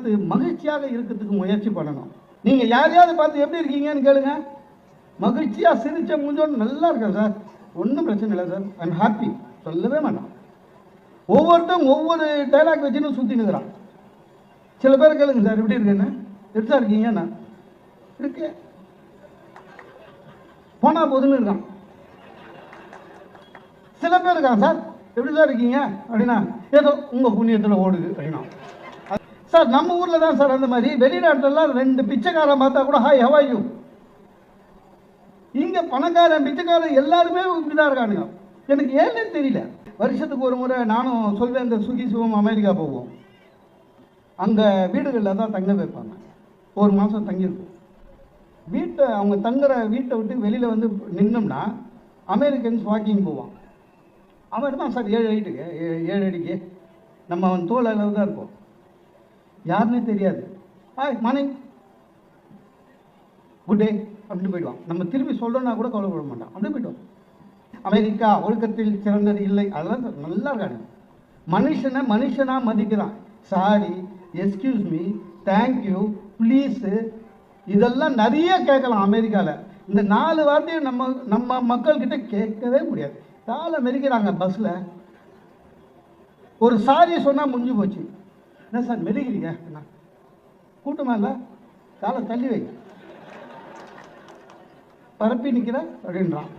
பார்த்து மகிழ்ச்சியாக இருக்கிறதுக்கு முயற்சி பண்ணணும். நீங்கள் யாரையாவது பார்த்து எப்படி இருக்கீங்கன்னு கேளுங்க. மகிழ்ச்சியாக சிரிச்ச முடிஞ்சோன்னு நல்லா இருக்கேன் சார், ஒன்றும் பிரச்சனை இல்லை சார், ஐம் ஹாப்பி சொல்லவே மாட்டான். ஒவ்வொருத்தரும் ஒவ்வொரு டைலாக் வச்சுன்னு சுற்றினுக்கிறான். சில பேர் கேளுங்க சார் எப்படி இருக்குன்னு, எப்படி சார் இருக்கீங்க, நான் இருக்கேன் போனா போதுன்னு இருக்கான். சில பேர் இருக்காங்க சார் எப்படி சார் இருக்கீங்க அப்படின்னா ஏதோ உங்கள் புண்ணியத்தில் ஓடுது அப்படின்னா. சார் நம்ம ஊரில் தான் சார் அந்த மாதிரி, வெளிநாட்டிலலாம் 2 பிச்சைக்காரன் பார்த்தா கூட ஹாய் ஹவ் ஆர் யூ. இங்கே பணக்காரன் பிச்சைக்காரன் எல்லாருமே இப்படிதான் இருக்கானுங்க. எனக்கு ஏன்னு தெரியல. வருஷத்துக்கு ஒரு முறை நானும் சொல்வேன், இந்த சுகி சிவம் அமெரிக்கா போவோம். அங்கே வீடுகளில் தான் தங்க வைப்பாங்க. ஒரு மாதம் தங்கியிருக்கும். வீட்டை அவங்க தங்குற வீட்டை விட்டு வெளியில் வந்து நின்னோம்னா அமெரிக்கன்ஸ் வாக்கிங் போவான். அவன் தான் சார் 7 அடிக்கு 7 அடிக்கு நம்ம அவன் தோல் அளவு தான் இருப்போம். யாருன்னே தெரியாது. ஹாய் மார்னிங் குட் டே அப்படின்னு போயிடுவான். நம்ம திரும்பி சொல்லணும்னா கூட கவலைப்பட மாட்டான், அப்படியே போயிடுவான். அமெரிக்கா ஒழுக்கத்தில் சிறந்தது இல்லை, அதெல்லாம் நல்லா இருக்காங்க. மனுஷனை மனுஷனாக மதிக்கிறான். Sorry, excuse me, thank you, please, இதெல்லாம் நிறைய கேட்கலாம் அமெரிக்காவில். இந்த 4 வார்த்தையும் நம்ம மக்கள்கிட்ட கேட்கவே முடியாது. காலை மெதிக்கிறாங்க. பஸ்ஸில் ஒரு சாரி சொன்னால் முடிஞ்சு போச்சு. என்ன சார் மெதிக்கிறீங்க, கூட்டமாக இல்லை, காலை தள்ளி வைங்க, பரப்பி நிற்கிற அப்படின்றான்.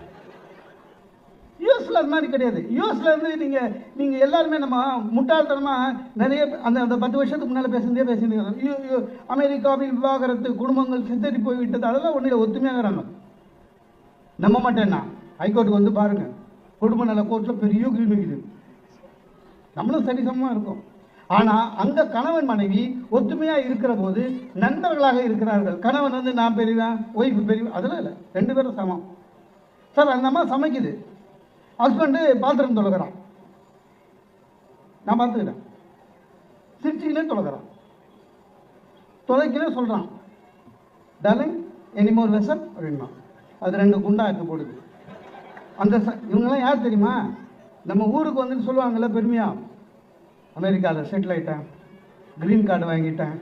யூஎஸில் அது மாதிரி கிடையாது. யூஎஸில் இருந்து நீங்கள் எல்லாருமே நம்ம முட்டாள்தனமாக நிறைய அந்த 10 வருஷத்துக்கு முன்னால் பேசுகிறோம். அமெரிக்காவில் விவாகரத்து, குடும்பங்கள் சித்தரி போய்விட்டது, அதெல்லாம் ஒன்றில் ஒத்துமையாகிறாங்க. நம்ப மாட்டேன்னா ஹைகோர்ட்டுக்கு வந்து பாருங்கள், குடும்ப நல கோர்ட்டில் பெரிய கிளினிக்குது. நம்மளும் சரிசமமாக இருக்கும். ஆனால் அங்கே கணவன் மனைவி ஒத்துமையாக இருக்கிற போது நண்பர்களாக இருக்கிறார்கள். கணவன் வந்து நான் பெரியவன், ஒய்ஃபு பெரியவன், அதெல்லாம் இல்லை, 2 பேரும் சமம். சார் அந்த அம்மா சமைக்குது, ஹஸ்பண்டு பாத்திரம் தொலைக்கிறான், நான் பார்த்துக்கிறேன், சிரிச்சுக்கினே தொலைக்கிறான். தொலைக்கினே சொல்கிறான், டார்லிங் எனிமோர் வெசல் அப்படின்னா. அது 2 குண்டா எடுத்து போடுது. அந்த இவங்கெல்லாம் யார் தெரியுமா? நம்ம ஊருக்கு வந்துட்டு சொல்லுவாங்கள்ல பெருமையாக, அமெரிக்காவில் செட்டில் ஆகிட்டேன், க்ரீன் கார்டு வாங்கிட்டேன்,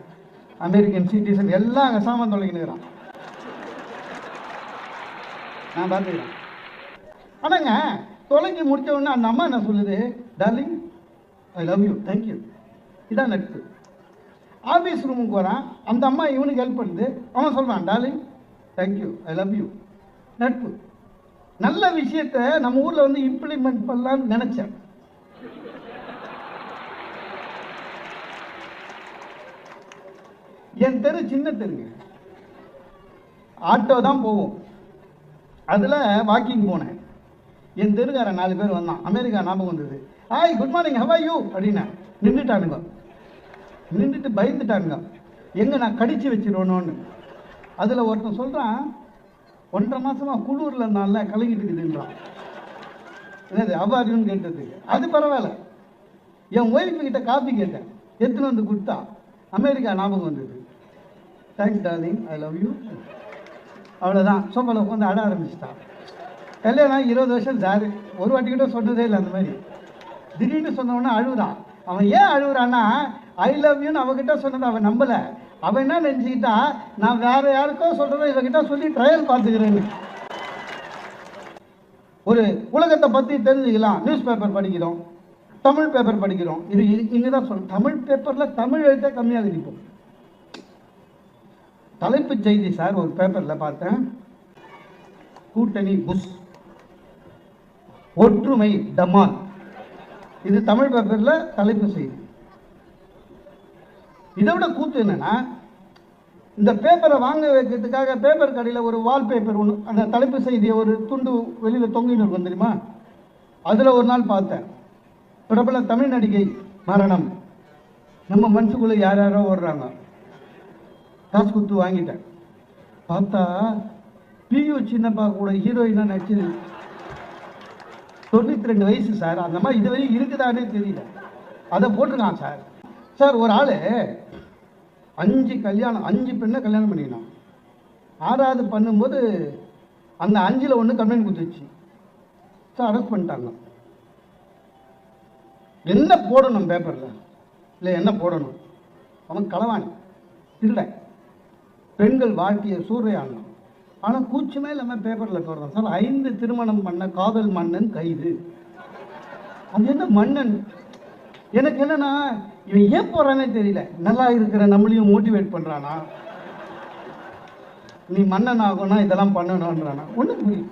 அமெரிக்கன் சிட்டிசன், எல்லாம் அங்கே சாமான் தொலைக்கினுக்கிறான், நான் பார்த்துக்கிறேன். ஆனாங்க தொலைக்கி முடித்த உடனே அந்த அம்மா என்ன சொல்லுது, darling I love you, thank you. இதான் நட்பு. ஆஃபீஸ் ரூமுக்கு வரான், அந்த அம்மா இவனுக்கு ஹெல்ப் பண்ணுது, அவன் சொல்கிறான் darling thank you I love you. நட்பு. நல்ல விஷயத்த நம்ம ஊரில் வந்து இம்ப்ளிமெண்ட் பண்ணலான்னு நினச்சேன். என் தெரு சின்ன தெருங்க, ஆட்டோ தான் போவோம். அதில் வாக்கிங் போனேன். என் தெருக்காரன் 4 பேர் வந்தான். அமெரிக்கா ஞாபகம் வந்தது. Hi good morning how are you அப்படின்னா. நின்றுட்டானுங்க, நின்றுட்டு பயந்துட்டானுங்க, எங்கே நான் கடிச்சு வச்சிருவேணும்னு. அதில் ஒருத்தன் சொல்கிறான், 1.5 மாதமாக குளூரில் இருந்தால கலங்கிட்டு இருக்குதுன்றான். என்னது அவ்வாரின்னு கேட்டதுக்கு. அது பரவாயில்ல. என் ஒய்ஃபுக்கிட்ட காஃபி கேட்டேன், எடுத்துன்னு வந்து கொடுத்தா. அமெரிக்கா ஞாபகம் வந்தது. Thanks darling I love you. அவ்வளோதான். சோஃபாவில் உட்காந்து ஆட ஆரம்பிச்சிட்டான். கல்யாணம் 20 வருஷம் சார், ஒரு வாட்டி கிட்ட சொன்னதே இல்லை அந்த மாதிரி. திடீர்னு சொன்னவொன்னே அழுகுறான். அவன் ஏன் அழுகுறான்னா, ஐ லவ் யூன்னு அவகிட்ட சொன்னதை அவன் நம்பலை. அவன் என்ன நினச்சிக்கிட்டா, நான் வேறு யாருக்கோ சொல்கிறதோ இவகிட்ட சொல்லி ட்ரையல் பார்த்துக்கிறேன்னு. ஒரு உலகத்தை பற்றி தெரிஞ்சுக்கலாம். நியூஸ் பேப்பர் படிக்கிறோம், தமிழ் பேப்பர் படிக்கிறோம். இது இங்கே தான் சொல்கிறோம். தமிழ் பேப்பரில் தமிழ் எழுத்தே கம்மியாக இருக்கும். தலைப்பு செய்தி சார் ஒரு பேப்பரில் பார்த்தேன், கூட்டணி புஷ், ஒற்றுமை டமால். இது தமிழ் பேப்பரில் தலைப்பு செய்தி. இதை விட கூத்து என்னன்னா, இந்த பேப்பரை வாங்க வைக்கிறதுக்காக பேப்பர் கடையில் ஒரு வால்பேப்பர் ஒன்று, அந்த தலைப்பு செய்தியை ஒரு துண்டு வெளியில் தொங்கின்னு இருக்கும் தெரியுமா. அதில் ஒரு நாள் பார்த்தேன், பிரபல தமிழ் நடிகை மரணம். நம்ம மனசுக்குள்ளே யார் யாரோ ஓடுறாங்க. காசு குத்து வாங்கிட்டேன். பார்த்தா பியூ சின்னப்பா கூட ஹீரோயினாக நடிச்சது. 92 வயசு சார். அந்த மாதிரி இதுவரையும் இருக்குதானே தெரியல. அதை போட்டிருக்கான் சார். சார் ஒரு ஆள் 5 பெண்ணை கல்யாணம் பண்ணிக்கினான். 6வது பண்ணும்போது அந்த 5ல் 1 கம்ப்ளைண்ட் கொடுத்துச்சு சார். அரெஸ்ட் பண்ணிட்டாங்க. என்ன போடணும் பேப்பரில் இல்லை என்ன போடணும்? அவன் களவான், திருடன், பெண்கள் வாழ்க்கையை சூறையாடணும். ஆனால் கூச்சமே இல்லாமல் பேப்பரில் போடுறான் சார், 5 திருமணம் பண்ண காதல் மன்னன் கைது. அது என்ன மன்னன்? எனக்கு என்னன்னா, இவன் ஏன் போறானே தெரியல. நல்லா இருக்கிற நம்மளையும் மோட்டிவேட் பண்றானா, நீ மன்னன் ஆகும்னா இதெல்லாம் பண்ணணும்ன்றானா, ஒன்றும் புரியும்.